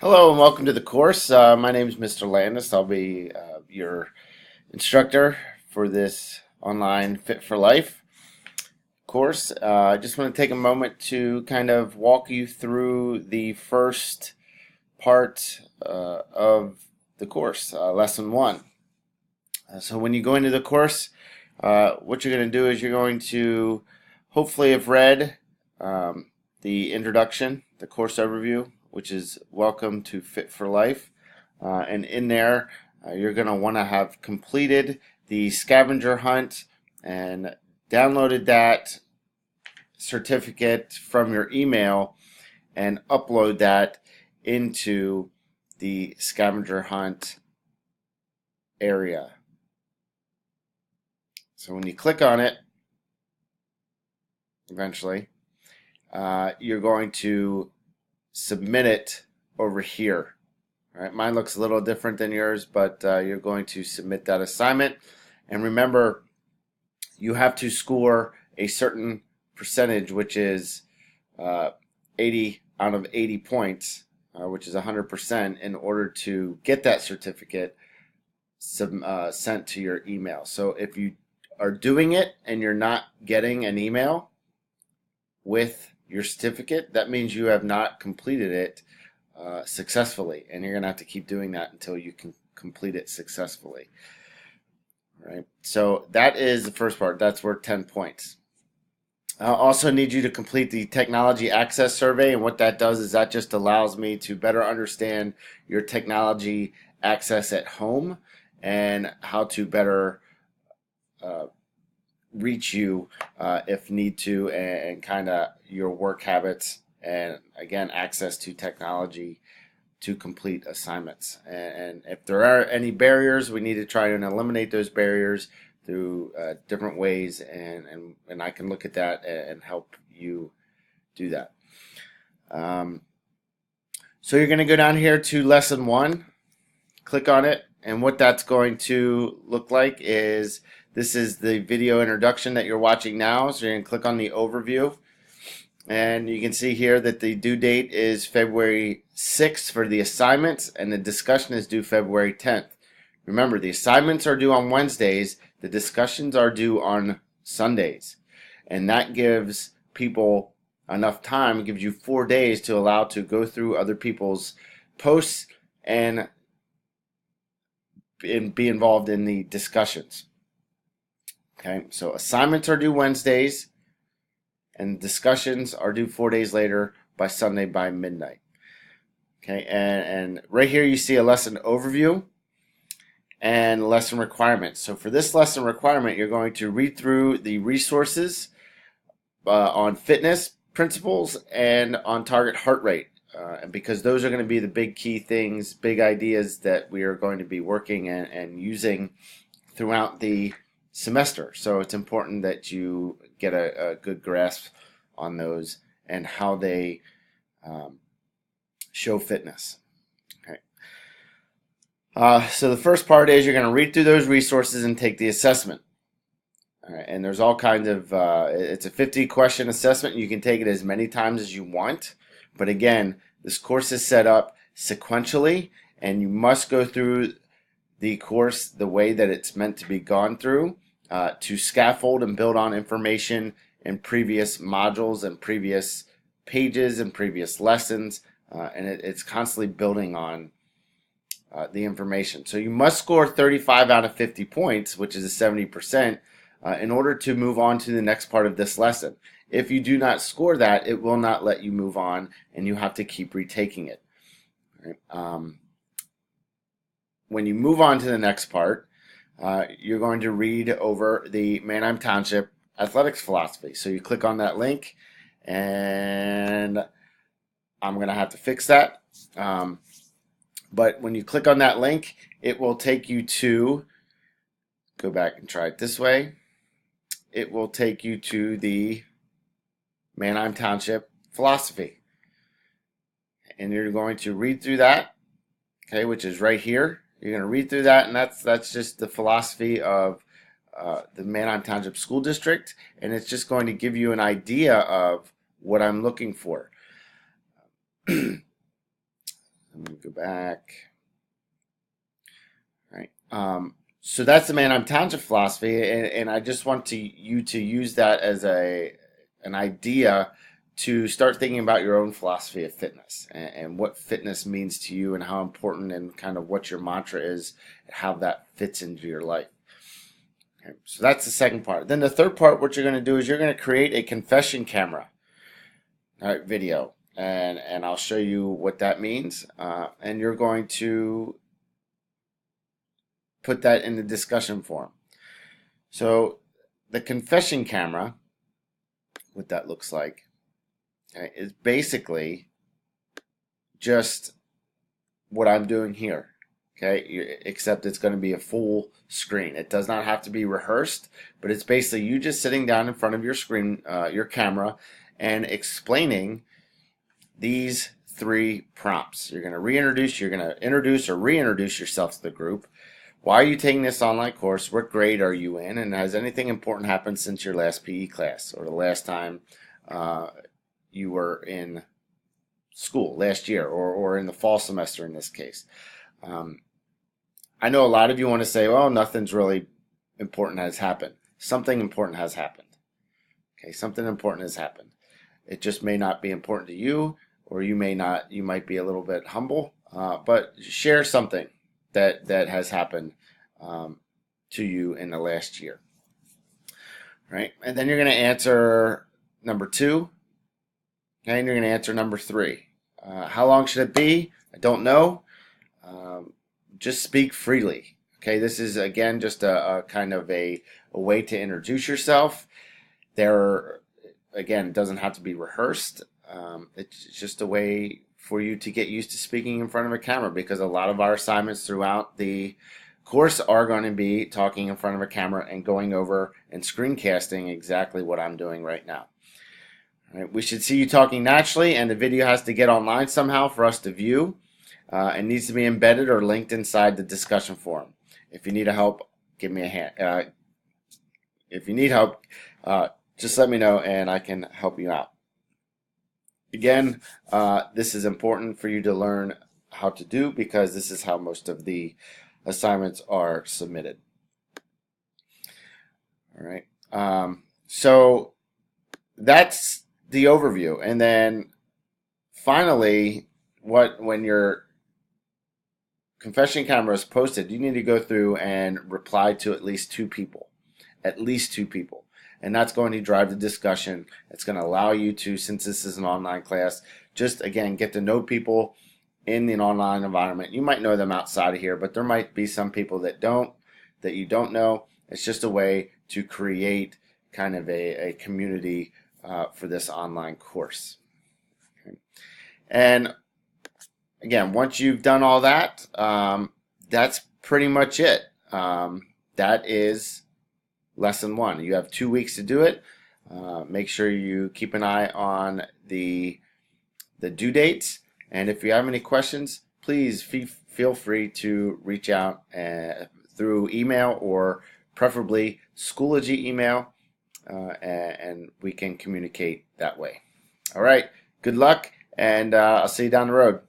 Hello and welcome to the course. My name is Mr. Landis. I'll be your instructor for this online Fit for Life course. I just want to take a moment to kind of walk you through the first part of the course, lesson one. So when you go into the course, what you're going to do is you're going to hopefully have read the introduction, the course overview, which is Welcome to Fit for Life. And in there, you're going to want to have completed the scavenger hunt and downloaded that certificate from your email and upload that into the scavenger hunt area. So when you click on it, eventually, you're going to submit it over here. All right, mine looks a little different than yours, but you're going to submit that assignment. And remember, you have to score a certain percentage, which is 80 out of 80 points, which is 100%, in order to get that certificate sent to your email. So if you are doing it and you're not getting an email with your certificate, that means you have not completed it successfully, and you're going to have to keep doing that until you can complete it successfully. All right, so that is the first part. That's worth 10 points. I also need you to complete the technology access survey, and what that does is that just allows me to better understand your technology access at home and how to better reach you if need to, and kind of your work habits, and again, access to technology to complete assignments. And if there are any barriers, we need to try and eliminate those barriers through different ways, and I can look at that and help you do that. So you're going to go down here to lesson one, click on it, and what that's going to look like is this is the video introduction that you're watching now. So you're going to click on the overview, and you can see here that the due date is February 6th for the assignments, and the discussion is due February 10th. Remember, the assignments are due on Wednesdays, the discussions are due on Sundays, and that gives people enough time, gives you 4 days to allow to go through other people's posts and be involved in the discussions. Okay, so assignments are due Wednesdays, and discussions are due 4 days later by Sunday by midnight. Okay, and right here you see a lesson overview and lesson requirements. So for this lesson requirement, you're going to read through the resources on fitness principles and on target heart rate, because those are going to be the big key things, big ideas that we are going to be working and using throughout the semester. So it's important that you get a good grasp on those and how they show fitness. Okay. So the first part is you're going to read through those resources and take the assessment. All right, and there's all kinds of, it's a 50-question assessment. You can take it as many times as you want. But again, this course is set up sequentially, and you must go through the course the way that it's meant to be gone through, to scaffold and build on information in previous modules and previous pages and previous lessons, and it's constantly building on the information. So you must score 35 out of 50 points, which is a 70%, in order to move on to the next part of this lesson. If you do not score that, it will not let you move on, and you have to keep retaking it. Right? When you move on to the next part, you're going to read over the Manheim Township athletics philosophy. So you click on that link, and I'm going to have to fix that. But when you click on that link, it will take you to, go back and try it this way, it will take you to the Manheim Township philosophy. And you're going to read through that, okay, which is right here. You're going to read through that, and that's just the philosophy of the Manheim Township School District, and it's just going to give you an idea of what I'm looking for. Let me Go back. All right. So that's the Man I'm Township philosophy, and I just want you to use that as an idea to start thinking about your own philosophy of fitness and what fitness means to you and how important and kind of what your mantra is, how that fits into your life. Okay, so that's the second part. Then the third part, what you're going to do is you're going to create a confession camera, all right, video, and I'll show you what that means, and you're going to put that in the discussion forum. So the confession camera, what that looks like, okay, is basically just what I'm doing here. Okay, except it's going to be a full screen. It does not have to be rehearsed, but it's basically you just sitting down in front of your screen, your camera, and explaining these 3 prompts. You're going to introduce or reintroduce yourself to the group. Why are you taking this online course? What grade are you in? And has anything important happened since your last PE class or the last time you were in school last year or in the fall semester in this case? I know a lot of you want to say, well, nothing's really important has happened. Something important has happened. Okay, something important has happened. It just may not be important to you, or you might be a little bit humble, but share something that has happened to you in the last year. Right? And then you're going to answer number 2, and you're going to answer number 3. How long should it be? I don't know. Just speak freely. Okay, this is again just a kind of a way to introduce yourself. Again, it doesn't have to be rehearsed. It's just a way for you to get used to speaking in front of a camera, because a lot of our assignments throughout the course are going to be talking in front of a camera and going over and screencasting exactly what I'm doing right now. All right, we should see you talking naturally, and the video has to get online somehow for us to view. It needs to be embedded or linked inside the discussion forum. If you need help, give me a hand. If you need help, just let me know and I can help you out. Again, this is important for you to learn how to do, because this is how most of the assignments are submitted. All right. So that's the overview. And then finally, when your confession camera is posted, you need to go through and reply to at least 2 people. At least 2 people. And that's going to drive the discussion. It's going to allow you to, since this is an online class, just again get to know people in an online environment. You might know them outside of here, but there might be some people that you don't know. It's just a way to create kind of a community for this online course. Okay. And again, once you've done all that, that's pretty much it. That is lesson 1. You have 2 weeks to do it. Make sure you keep an eye on the due dates. And if you have any questions, please feel free to reach out through email, or preferably Schoology email, and we can communicate that way. All right. Good luck, and I'll see you down the road.